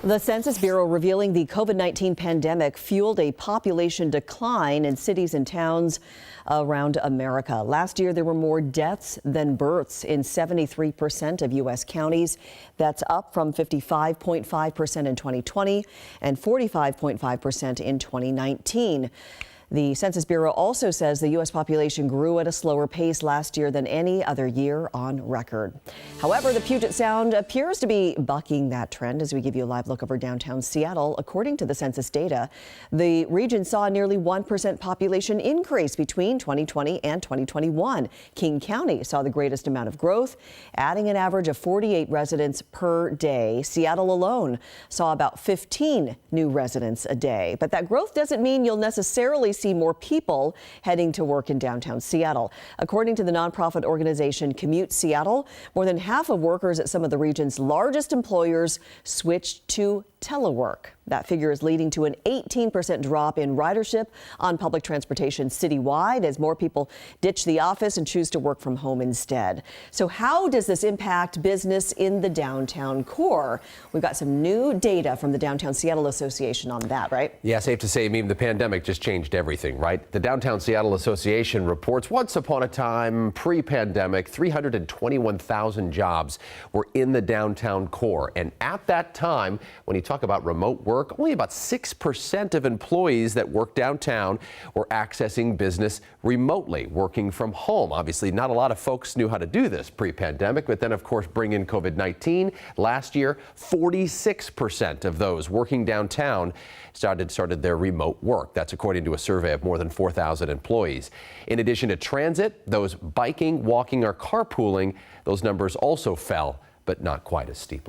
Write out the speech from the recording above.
The Census Bureau revealing the COVID-19 pandemic fueled a population decline in cities and towns around America. Last year, there were more deaths than births in 73% of U.S. counties. That's up from 55.5% in 2020 and 45.5% in 2019. The Census Bureau also says the U.S. population grew at a slower pace last year than any other year on record. However, the Puget Sound appears to be bucking that trend as we give you a live look over downtown Seattle. According to the census data, the region saw a nearly 1% population increase between 2020 and 2021. King County saw the greatest amount of growth, adding an average of 48 residents per day. Seattle alone saw about 15 new residents a day. But that growth doesn't mean you'll necessarily see more people heading to work in downtown Seattle. According to the nonprofit organization Commute Seattle, more than half of workers at some of the region's largest employers switched to telework. That figure is leading to an 18% drop in ridership on public transportation citywide as more people ditch the office and choose to work from home instead. So how does this impact business in the downtown core? We've got some new data from the Downtown Seattle Association on that, right? Yeah, safe to say, the pandemic just changed everything, right? The Downtown Seattle Association reports once upon a time, pre-pandemic, 321,000 jobs were in the downtown core. And at that time, when you talk about remote work, only about 6% of employees that work downtown were accessing business remotely, working from home. Obviously, not a lot of folks knew how to do this pre-pandemic, but then, of course, bring in COVID-19. Last year, 46% of those working downtown started their remote work. That's according to a survey of more than 4,000 employees. In addition to transit, those biking, walking, or carpooling, those numbers also fell, but not quite as steeply.